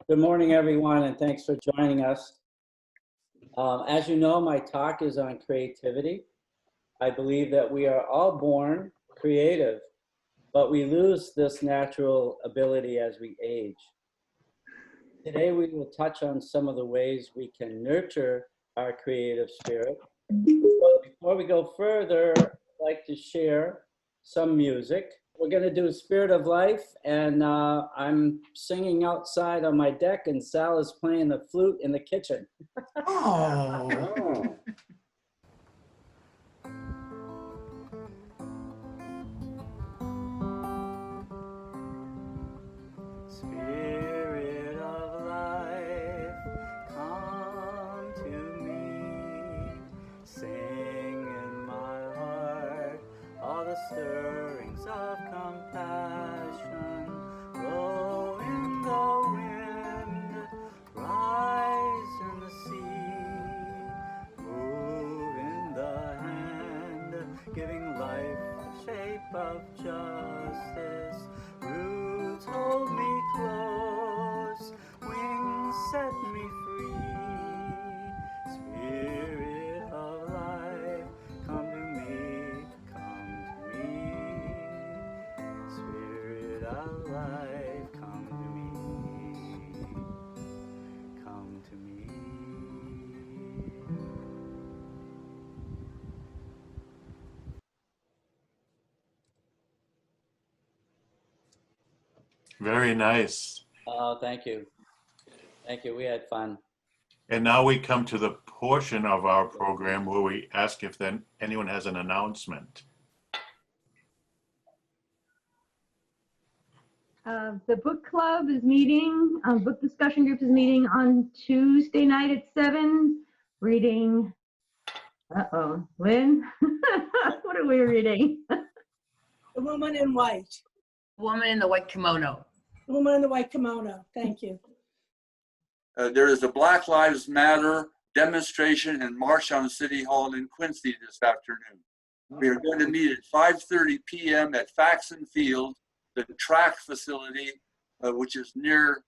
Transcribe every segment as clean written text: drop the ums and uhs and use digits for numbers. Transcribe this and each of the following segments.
Good morning, everyone, and thanks for joining us. As you know, my talk is on creativity. I believe that we are all born creative, but we lose this natural ability as we age. Today, we will touch on some of the ways we can nurture our creative spirit. But before we go further, I'd like to share some music. We're going to do Spirit of Life, and I'm singing outside on my deck, and Sal is playing the flute in the kitchen. Oh. Spirit of life, come to me, sing in my heart all the stirrings of compassion, blow in the wind, rise in the sea, move in the hand, giving life the shape of justice. Roots hold me close, wings set me free. Spirit of life, come to me, come to me. Spirit of life, come to me, come to me. Very nice. Oh, thank you. Thank you. We had fun. And now we come to the portion of our program where we ask if then anyone has an announcement. The book club is meeting, book discussion group is meeting on Tuesday night at 7, reading, Lynn? What are we reading? The Woman in White. Woman in the white kimono. The Woman in the White Kimono. Thank you. There is a Black Lives Matter demonstration and march on City Hall in Quincy this afternoon. We are going to meet at 5:30 p.m. at Faxon Field, the track facility, which is near,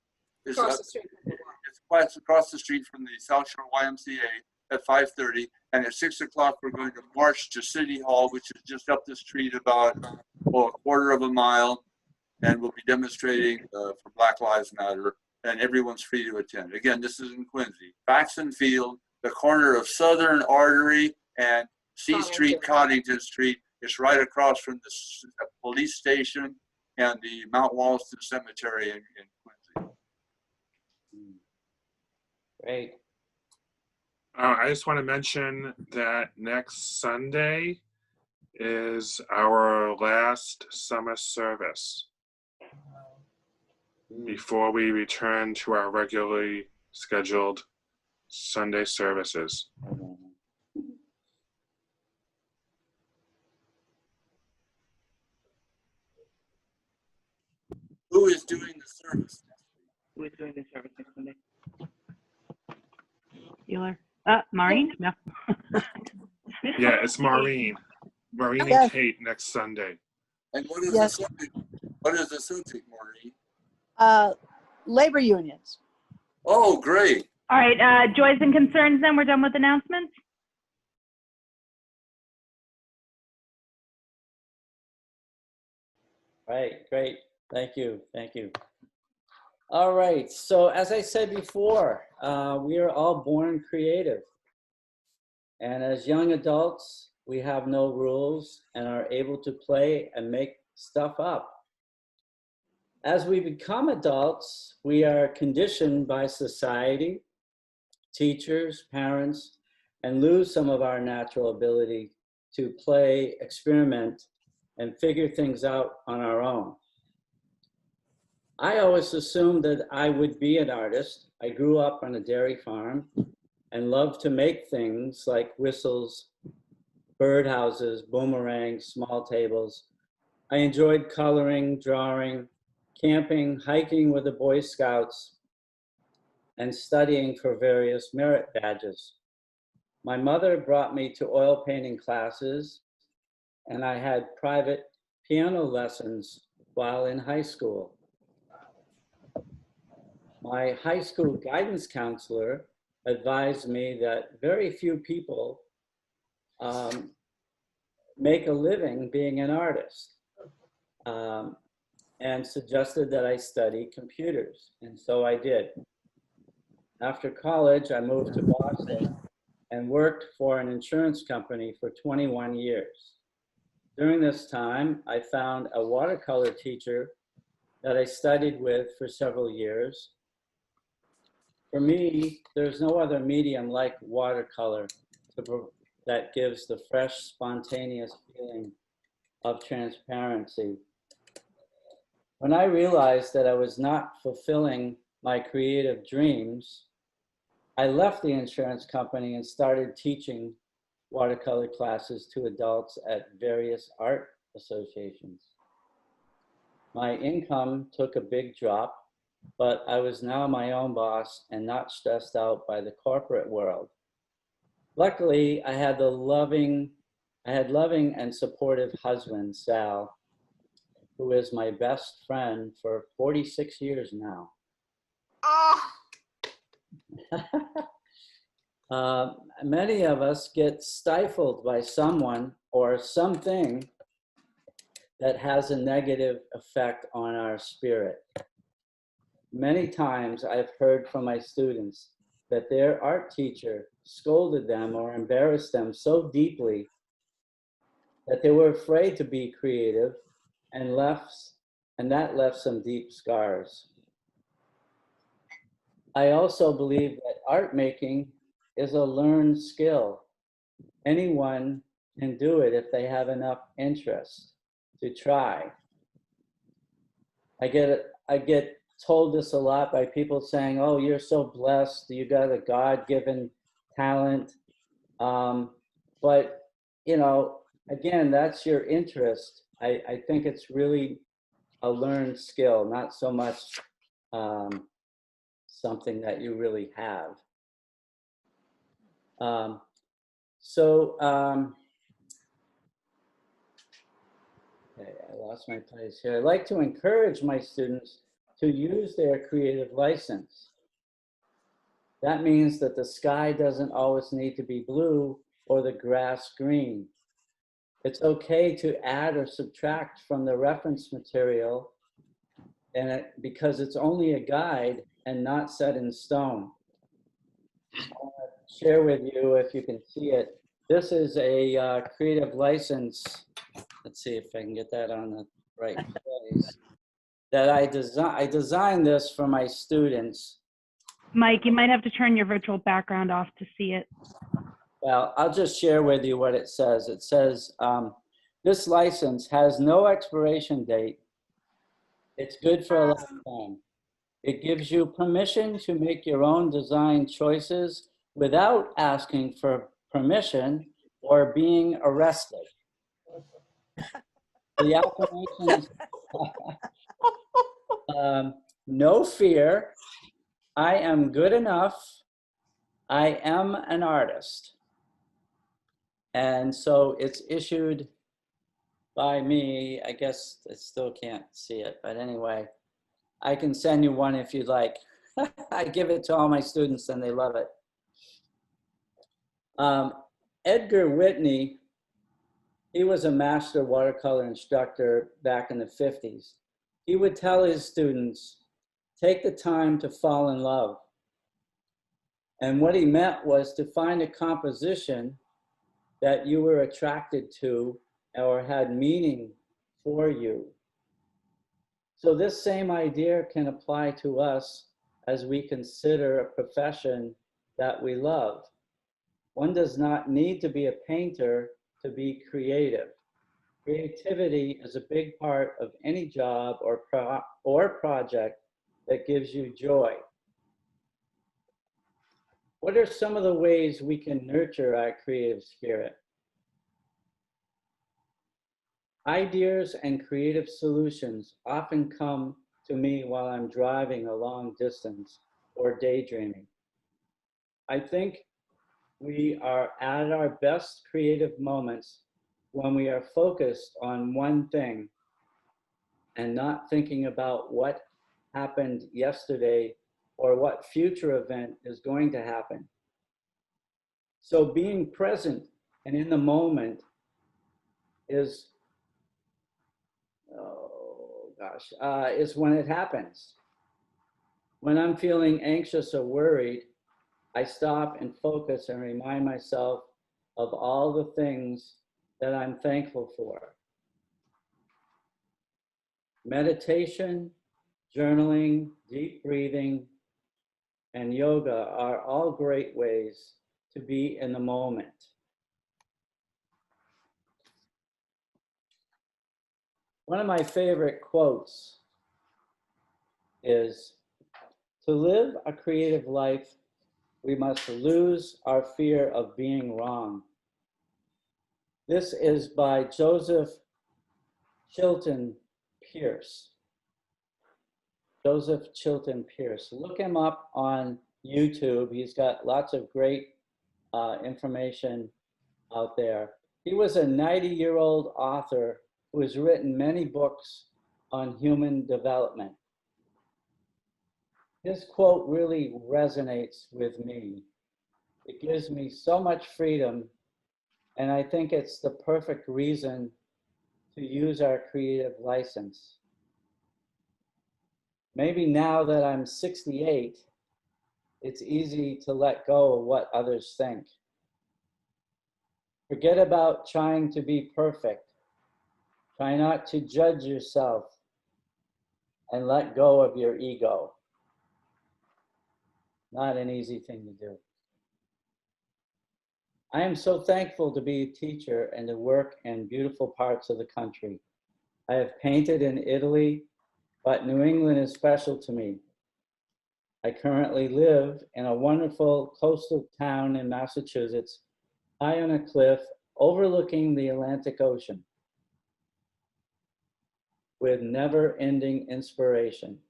Across the street. it's quite across the street from the South Shore YMCA at 5:30. And at 6 o'clock, we're going to march to City Hall, which is just up the street about a quarter of a mile. And we'll be demonstrating for Black Lives Matter, and everyone's free to attend. Again, this is in Quincy. Faxon Field, the corner of Southern Artery and C Street, Coddington Street. It's right across from the police station and the Mount Walston Cemetery in Quincy. Great. I just want to mention that next Sunday is our last summer service before we return to our regularly scheduled Sunday services. Who is doing the service? Who is doing the service next Sunday? Bueller? Maureen? No. Yeah, it's Maureen. Maureen and Yes. Kate next Sunday. And what is Yes. the subject? What is the subject, Maureen? Labor unions. Oh, great. All right, joys and concerns then, we're done with announcements? Right, great. Thank you, thank you. All right, so as I said before, we are all born creative. And as young adults, we have no rules and are able to play and make stuff up. As we become adults, we are conditioned by society, teachers, parents, and lose some of our natural ability to play, experiment, and figure things out on our own. I always assumed that I would be an artist. I grew up on a dairy farm and loved to make things like whistles, birdhouses, boomerangs, small tables. I enjoyed coloring, drawing, camping, hiking with the Boy Scouts, and studying for various merit badges. My mother brought me to oil painting classes, and I had private piano lessons while in high school. My high school guidance counselor advised me that very few people make a living being an artist, and suggested that I study computers. And so I did. After college, I moved to Boston and worked for an insurance company for 21 years. During this time, I found a watercolor teacher that I studied with for several years. For me, there's no other medium like watercolor that gives the fresh, spontaneous feeling of transparency. When I realized that I was not fulfilling my creative dreams, I left the insurance company and started teaching watercolor classes to adults at various art associations. My income took a big drop, but I was now my own boss and not stressed out by the corporate world. Luckily, I had loving and supportive husband, Sal, who is my best friend for 46 years now. Many of us get stifled by someone or something that has a negative effect on our spirit. Many times I've heard from my students that their art teacher scolded them or embarrassed them so deeply that they were afraid to be creative, and that left some deep scars. I also believe that art making is a learned skill. Anyone can do it if they have enough interest to try. I get told this a lot by people saying, oh, you're so blessed, you got a God-given talent. But, you know, again, that's your interest. I think it's really a learned skill, not so much something that you really have. Okay, I lost my place here. I like to encourage my students to use their creative license. That means that the sky doesn't always need to be blue or the grass green. It's okay to add or subtract from the reference material because it's only a guide and not set in stone. I want to share with you, if you can see it, this is a creative license. Let's see if I can get that on the right place. That I designed this for my students. Mike, you might have to turn your virtual background off to see it. Well, I'll just share with you what it says. It says, this license has no expiration date. It's good for a lifetime. It gives you permission to make your own design choices without asking for permission or being arrested. The affirmation is, no fear, I am good enough, I am an artist. And so it's issued by me. I guess I still can't see it, but anyway, I can send you one if you'd like. I give it to all my students and they love it. Edgar Whitney, he was a master watercolor instructor back in the 50s. He would tell his students, take the time to fall in love. And what he meant was to find a composition that you were attracted to or had meaning for you. So this same idea can apply to us as we consider a profession that we love. One does not need to be a painter to be creative. Creativity is a big part of any job or project that gives you joy. What are some of the ways we can nurture our creative spirit? Ideas and creative solutions often come to me while I'm driving a long distance or daydreaming. I think we are at our best creative moments when we are focused on one thing and not thinking about what happened yesterday or what future event is going to happen. So being present and in the moment is, is when it happens. When I'm feeling anxious or worried, I stop and focus and remind myself of all the things that I'm thankful for. Meditation, journaling, deep breathing, and yoga are all great ways to be in the moment. One of my favorite quotes is, "To live a creative life, we must lose our fear of being wrong." This is by Joseph Chilton Pierce. Joseph Chilton Pierce. Look him up on YouTube. He's got lots of great information out there. He was a 90-year-old author who has written many books on human development. His quote really resonates with me. It gives me so much freedom, and I think it's the perfect reason to use our creative license. Maybe now that I'm 68, it's easy to let go of what others think. Forget about trying to be perfect. Try not to judge yourself and let go of your ego. Not an easy thing to do. I am so thankful to be a teacher and to work in beautiful parts of the country. I have painted in Italy, but New England is special to me. I currently live in a wonderful coastal town in Massachusetts, high on a cliff overlooking the Atlantic Ocean, with never-ending inspiration.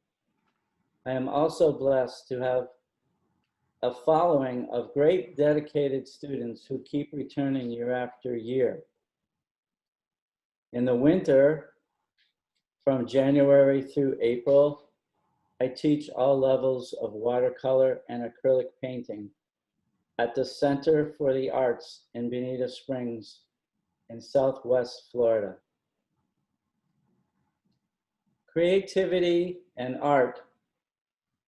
I am also blessed to have a following of great dedicated students who keep returning year after year. In the winter, from January through April, I teach all levels of watercolor and acrylic painting at the Center for the Arts in Bonita Springs in Southwest Florida. Creativity and art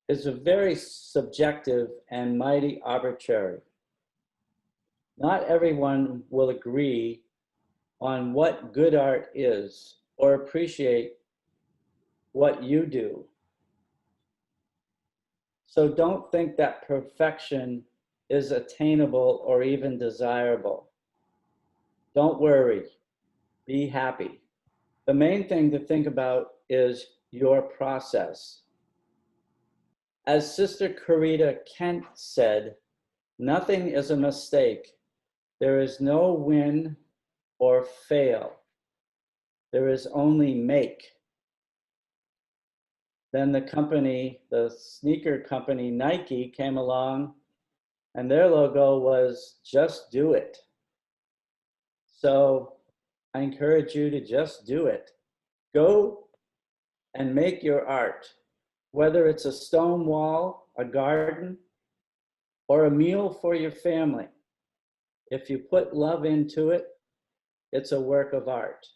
is a very subjective and mighty arbitrary. Not everyone will agree on what good art is or appreciate what you do. So don't think that perfection is attainable or even desirable. Don't worry, be happy. The main thing to think about is your process. As Sister Corita Kent said, nothing is a mistake. There is no win or fail. There is only make. Then the company, the sneaker company Nike, came along and their logo was "Just Do It." So I encourage you to just do it. Go and make your art, whether it's a stone wall, a garden, or a meal for your family. If you put love into it, it's a work of art.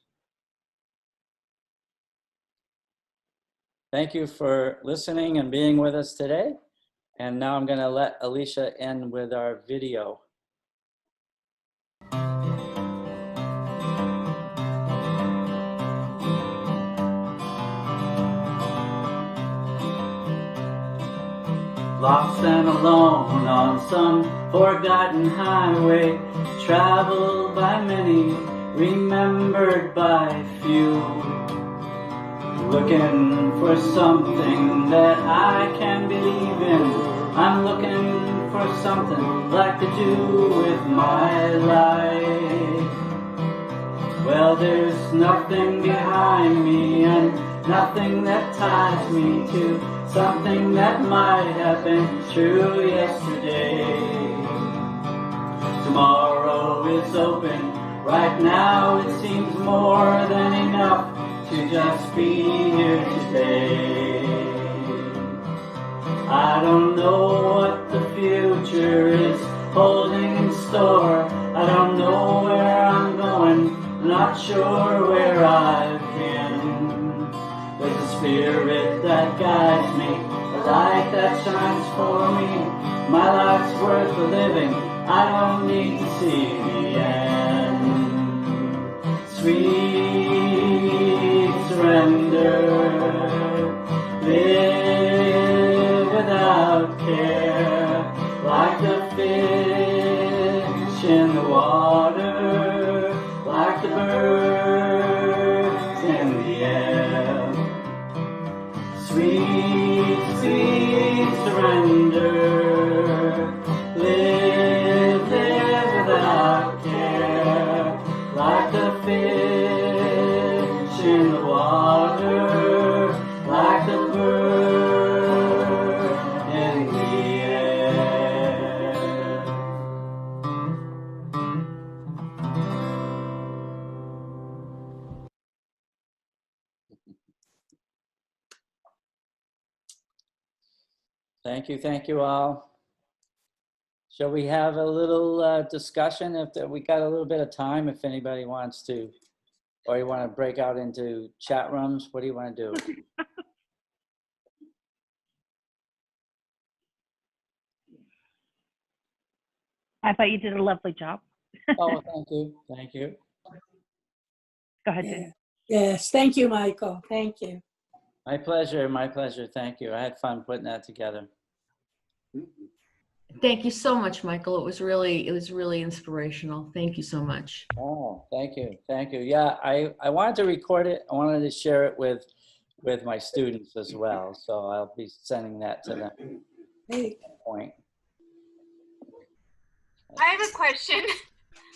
Thank you for listening and being with us today. And now I'm going to let Alicia end with our video. Lost and alone on some forgotten highway, traveled by many, remembered by few. Looking for something that I can believe in. I'm looking for something I'd like to do with my life. Well, there's nothing behind me and nothing that ties me to something that might have been true yesterday. Tomorrow is open. Right now it seems more than enough to just be here today. I don't know what the future is holding in store. I don't know where I'm going, not sure where I've been. There's a spirit that guides me, a light that shines for me. My life's worth living, I don't need to see the end. Sweet surrender, live without care, like the fish in the water, like the birds in the air. Sweet, sweet surrender, live without care, like the fish in the water, like the bird in the air. Thank you all. Shall we have a little discussion if we got a little bit of time, if anybody wants to, or you want to break out into chat rooms? What do you want to do? I thought you did a lovely job. Oh, thank you. Thank you. Go ahead, Yeah. Jen. Yes, thank you, Michael. Thank you. My pleasure. My pleasure. Thank you. I had fun putting that together. Thank you so much, Michael. It was really inspirational. Thank you so much. Oh, thank you. Thank you. Yeah, I wanted to record it. I wanted to share it with my students as well. So I'll be sending that to them at Hey, some point. I have a question.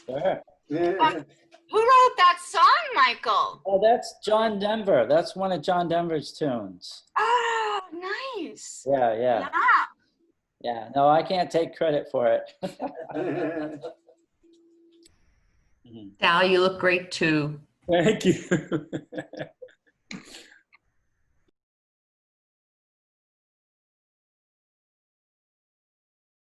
Sure. Who wrote that song, Michael? Oh, that's John Denver. That's one of John Denver's tunes. Oh, nice. Yeah, yeah. Yeah. Yeah, no, I can't take credit for it. Sal, you look great too. Thank you.